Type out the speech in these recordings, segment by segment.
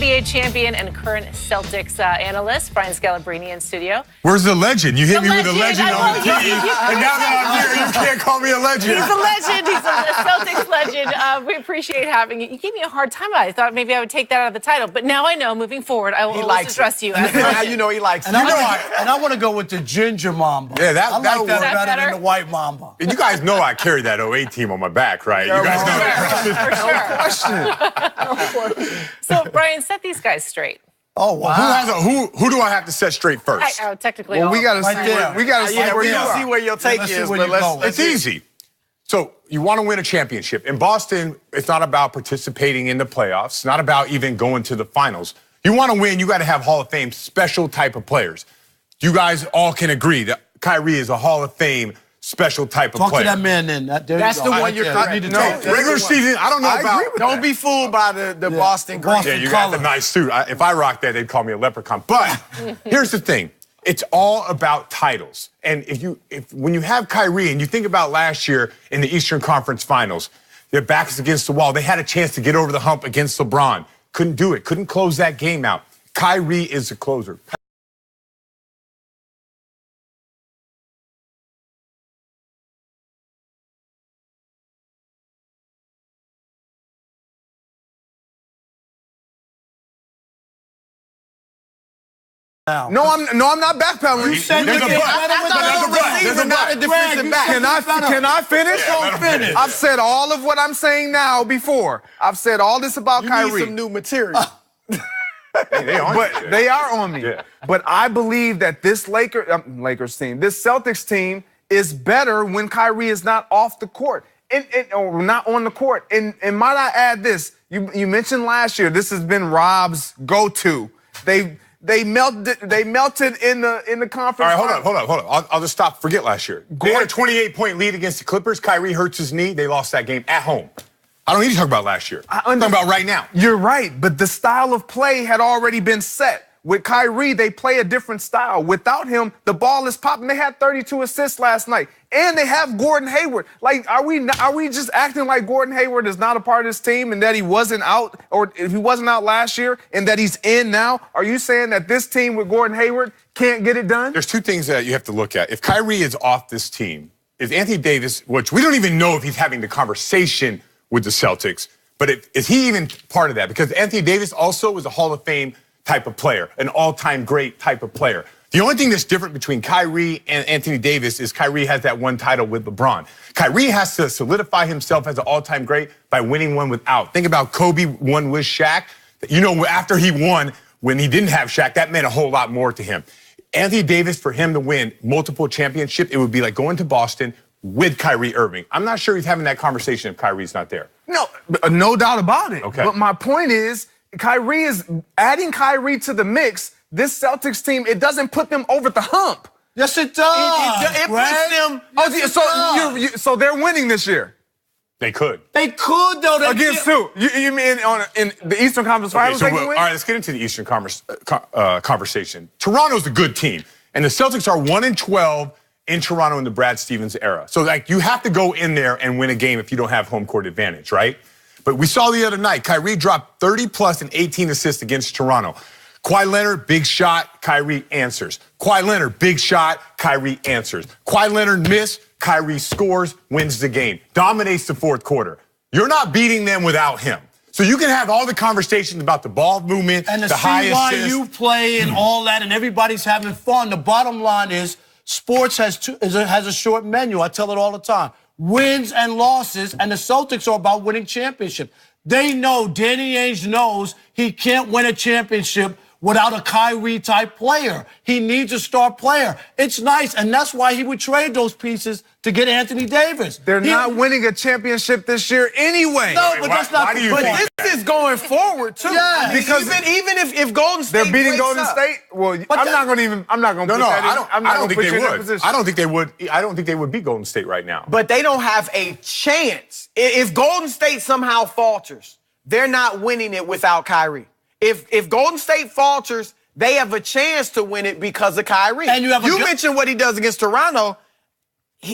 NBA champion and current Celtics analyst, Brian Scalabrine, in studio. Where's the legend? You hit me with a legend on the team, and now that I'm here, you can't call me a legend. He's a legend. He's a Celtics legend. We appreciate having you. You gave me a hard time. I thought maybe I would take that out of the title, but now I know, moving forward, I will always address you as now you know he likes it. And I want to go with the ginger mamba. Yeah, I like that better than the white mamba. You guys know I carried that 08 team on my back, right? You guys know that. For sure. So, Brian, set these guys straight. Oh, wow. Who do I have to set straight first? Technically, well, we got to see where your take is, but it's easy. So you want to win a championship. In Boston, it's not about participating in the playoffs. It's not about even going to the finals. You want to win, you got to have Hall of Fame special type of players. You guys all can agree that Kyrie is a Hall of Fame special type of player. Talk to that man then. That's the one you're correct. No, regular season, I don't know about. Don't be fooled by the Boston green. Yeah, you got the nice suit. If I rock that, they'd call me a leprechaun. But here's the thing. It's all about titles. And when you have Kyrie and you think about last year in the Eastern Conference Finals, their backs against the wall. They had a chance to get over the hump against LeBron. Couldn't do it. Couldn't close that game out. Kyrie is the closer. No, I'm not backpedaling. You said There's a but. Not a defensive back. Can I finish? Don't finish. I've said all of what I'm saying now before. I've said all this about Kyrie. You need some new material. They are on me. Yeah. But I believe that this Lakers team, this Celtics team, is better when Kyrie is not off the court or not on the court. And might I add this? You mentioned last year. This has been Rob's go-to. They melted in the conference. All right, hold on. I'll just stop. Forget last year. They had a 28-point lead against the Clippers. Kyrie hurts his knee. They lost that game at home. I don't need to talk about last year. I'm talking about right now. You're right, but the style of play had already been set. With Kyrie, they play a different style. Without him, the ball is popping. They had 32 assists last night, and they have Gordon Hayward. Like, are we just acting like Gordon Hayward is not a part of this team and that he wasn't out, or if he wasn't out last year and that he's in now? Are you saying that this team with Gordon Hayward can't get it done? There's two things that you have to look at. If Kyrie is off this team, is Anthony Davis, which we don't even know if he's having the conversation with the Celtics, but is he even part of that? Because Anthony Davis also was a Hall of Fame type of player, an all-time great type of player. The only thing that's different between Kyrie and Anthony Davis is Kyrie has that one title with LeBron. Kyrie has to solidify himself as an all-time great by winning one without. Think about Kobe won with Shaq. You know, after he won, when he didn't have Shaq, that meant a whole lot more to him. Anthony Davis, for him to win multiple championships, it would be like going to Boston with Kyrie Irving. I'm not sure he's having that conversation if Kyrie's not there. No doubt about it. Okay. But my point is, adding Kyrie to the mix, this Celtics team, it doesn't put them over the hump. Yes, it does. It puts them. So they're winning this year. They could. They could, though. Against who? You mean in the Eastern Conference Finals? All right, let's get into the Eastern conversation. Toronto's a good team, and the Celtics are 1-12 in Toronto in the Brad Stevens era. So, like, you have to go in there and win a game if you don't have home court advantage, right? But we saw the other night, Kyrie dropped 30-plus and 18 assists against Toronto. Kawhi Leonard, big shot, Kyrie answers. Kawhi Leonard, big shot, Kyrie answers. Kawhi Leonard missed, Kyrie scores, wins the game, dominates the fourth quarter. You're not beating them without him. So you can have all the conversations about the ball movement, and the high assist. And you play and all that, and everybody's having fun. The bottom line is sports has a short menu. I tell it all the time. Wins and losses, and the Celtics are about winning championship. They know, Danny Ainge knows he can't win a championship without a Kyrie-type player. He needs a star player. It's nice, and that's why he would trade those pieces to get Anthony Davis. They're not winning a championship this year anyway. No, but that's not the point. But this is going forward, too. Yeah. Because even if Golden State they're beating Golden State, well, I'm not going to put that in. I don't think they would. I don't think they would. I don't think they would beat Golden State right now. But they don't have a chance. If Golden State somehow falters, they're not winning it without Kyrie. If Golden State falters, they have a chance to win it because of Kyrie. And you mentioned what he does against Toronto.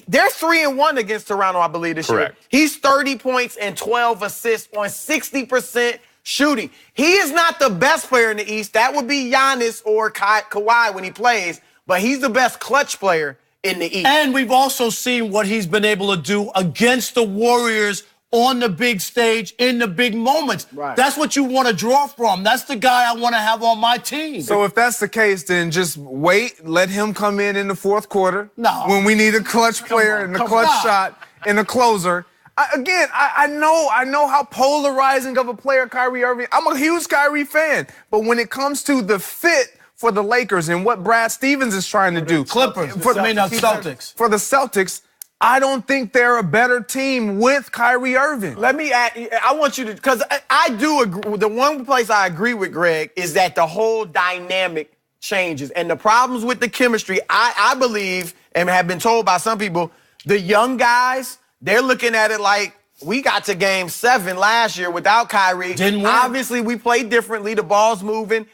They're 3-1 against Toronto, I believe, this year. Correct. He's 30 points and 12 assists on 60% shooting. He is not the best player in the East. That would be Giannis or Kawhi when he plays, but he's the best clutch player in the East. And we've also seen what he's been able to do against the Warriors on the big stage in the big moments. Right. That's what you want to draw from. That's the guy I want to have on my team. So if that's the case, then just wait, let him come in the fourth quarter. No. When we need a clutch player and a clutch shot and a closer. I know how polarizing of a player Kyrie Irving. I'm a huge Kyrie fan, but when it comes to the fit for the Lakers and what Brad Stevens is trying to do, Celtics. For the Celtics, I don't think they're a better team with Kyrie Irving. Let me add, I want you to, because I do agree. The one place I agree with Greg is that the whole dynamic changes. And the problems with the chemistry, I believe, and have been told by some people, the young guys, they're looking at it like, we got to game 7 last year without Kyrie. Didn't win. Obviously, we played differently. The ball's moving.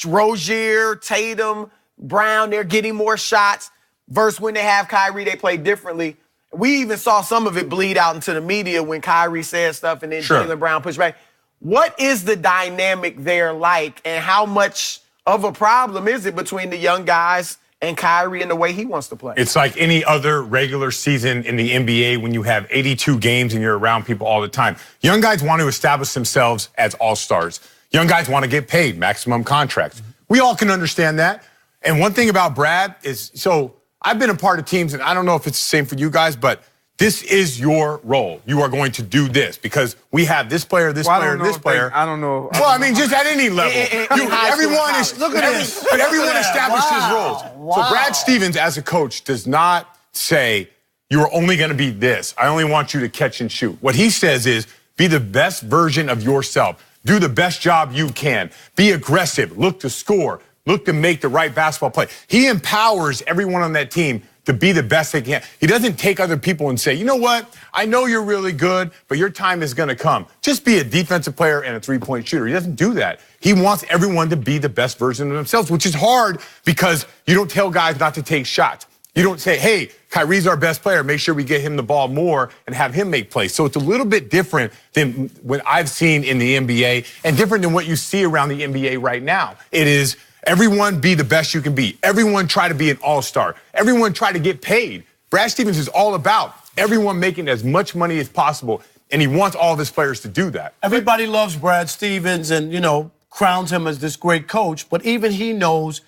Rozier, Tatum, Brown, they're getting more shots. Versus when they have Kyrie, they play differently. We even saw some of it bleed out into the media when Kyrie said stuff and then Jaylen Brown pushed back. What is the dynamic there like, and how much of a problem is it between the young guys and Kyrie and the way he wants to play? It's like any other regular season in the NBA when you have 82 games and you're around people all the time. Young guys want to establish themselves as all-stars. Young guys want to get paid, maximum contracts. We all can understand that. And one thing about Brad is, so I've been a part of teams, and I don't know if it's the same for you guys, but this is your role. You are going to do this because we have this player, this player, this player. I don't know. Well, I mean, just at any level. Everyone is, look at this. But everyone establishes roles. So Brad Stevens, as a coach, does not say, you're only going to be this. I only want you to catch and shoot. What he says is, be the best version of yourself. Do the best job you can. Be aggressive. Look to score. Look to make the right basketball play. He empowers everyone on that team to be the best they can. He doesn't take other people and say, you know what? I know you're really good, but your time is going to come. Just be a defensive player and a three-point shooter. He doesn't do that. He wants everyone to be the best version of themselves, which is hard because you don't tell guys not to take shots. You don't say, hey, Kyrie's our best player. Make sure we get him the ball more and have him make plays. So it's a little bit different than what I've seen in the NBA and different than what you see around the NBA right now. It is everyone be the best you can be. Everyone try to be an all-star. Everyone try to get paid. Brad Stevens is all about everyone making as much money as possible, and he wants all of his players to do that. Everybody loves Brad Stevens and, crowns him as this great coach, but even he knows,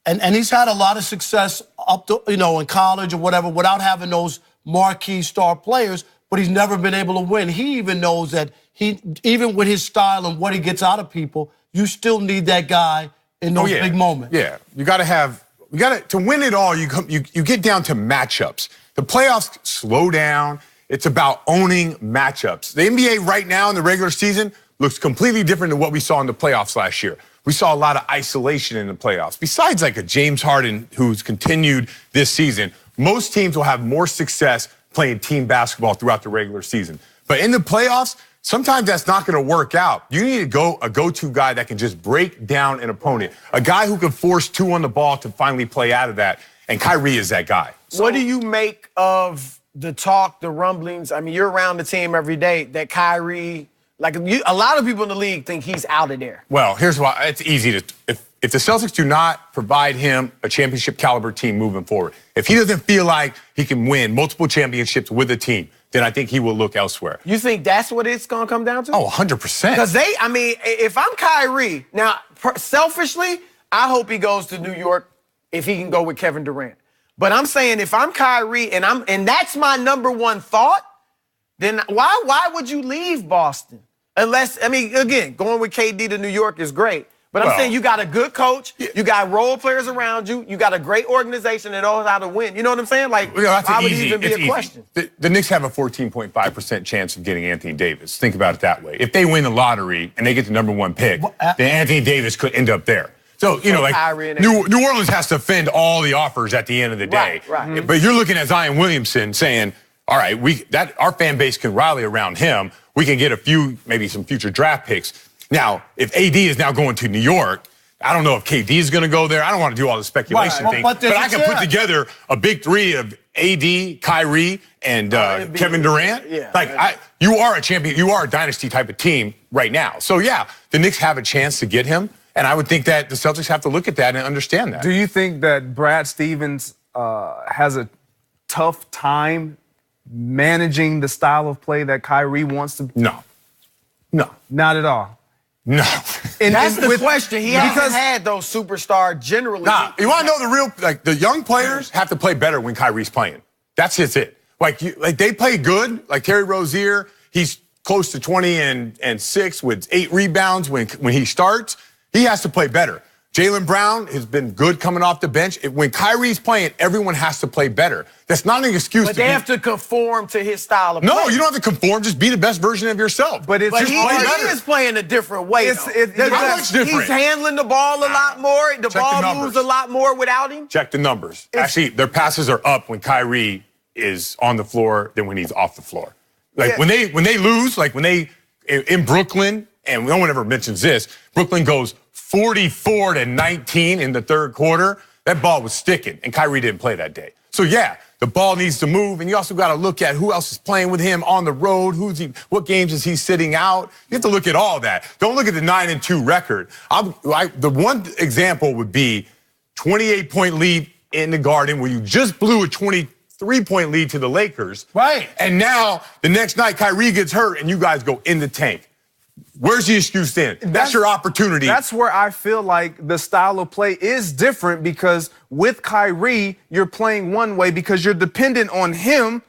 and he's had a lot of success up to, in college or whatever without having those marquee star players, but he's never been able to win. He even knows that even with his style and what he gets out of people, you still need that guy in those big moments. Yeah, to win it all, you get down to matchups. The playoffs slow down. It's about owning matchups. The NBA right now in the regular season looks completely different than what we saw in the playoffs last year. We saw a lot of isolation in the playoffs. Besides like a James Harden who's continued this season, most teams will have more success playing team basketball throughout the regular season. But in the playoffs, sometimes that's not going to work out. You need a go-to guy that can just break down an opponent, a guy who can force 2 on the ball to finally play out of that, and Kyrie is that guy. What do you make of the talk, the rumblings? I mean, you're around the team every day, that Kyrie, a lot of people in the league think he's out of there. Well, here's why. It's easy to, if the Celtics do not provide him a championship caliber team moving forward, if he doesn't feel like he can win multiple championships with a team, then I think he will look elsewhere. You think that's what it's going to come down to? Oh, 100%. Because if I'm Kyrie, now, selfishly, I hope he goes to New York if he can go with Kevin Durant. But I'm saying if I'm Kyrie and that's my number one thought, then why would you leave Boston? Unless, again, going with KD to New York is great. But I'm saying you got a good coach, you got role players around you, you got a great organization that knows how to win. You know what I'm saying? Why would it even be a question? The Knicks have a 14.5% chance of getting Anthony Davis. Think about it that way. If they win the lottery and they get the number 1 pick, then Anthony Davis could end up there. So, New Orleans has to fend all the offers at the end of the day. Right. But you're looking at Zion Williamson saying, all right, our fan base can rally around him. We can get maybe some future draft picks. Now, if AD is now going to New York, I don't know if KD is going to go there. I don't want to do all the speculation thing. But I can put together a big 3 of AD, Kyrie, and Kevin Durant. Yeah. you are a champion. You are a dynasty type of team right now. So, yeah, the Knicks have a chance to get him. And I would think that the Celtics have to look at that and understand that. Do you think that Brad Stevens has a tough time managing the style of play that Kyrie wants to? No. Not at all. No. That's the question. He hasn't had those superstars generally. Nah, you want to know the real, like, the young players have to play better when Kyrie's playing. That's just it. Like they play good. Like Terry Rozier, he's close to 20 and 6 with 8 rebounds when he starts. He has to play better. Jaylen Brown has been good coming off the bench. When Kyrie's playing, everyone has to play better. That's not an excuse. But they have to conform to his style of play. No, you don't have to conform. Just be the best version of yourself. But he is playing a different way. How much different? He's handling the ball a lot more. The ball moves a lot more without him. Check the numbers. Actually, their passes are up when Kyrie is on the floor than when he's off the floor. Like when they lose, like when they in Brooklyn, and no one ever mentions this, Brooklyn goes 44-19 in the third quarter. That ball was sticking, and Kyrie didn't play that day. So yeah, the ball needs to move, and you also got to look at who else is playing with him on the road. What games is he sitting out? You have to look at all that. Don't look at the 9-2 record. The one example would be 28-point lead in the Garden, where you just blew a 23-point lead to the Lakers. Right. And now the next night Kyrie gets hurt, and you guys go in the tank. Where's the excuse then? That's your opportunity. That's where I feel like the style of play is different, because with Kyrie, you're playing one way because you're dependent on him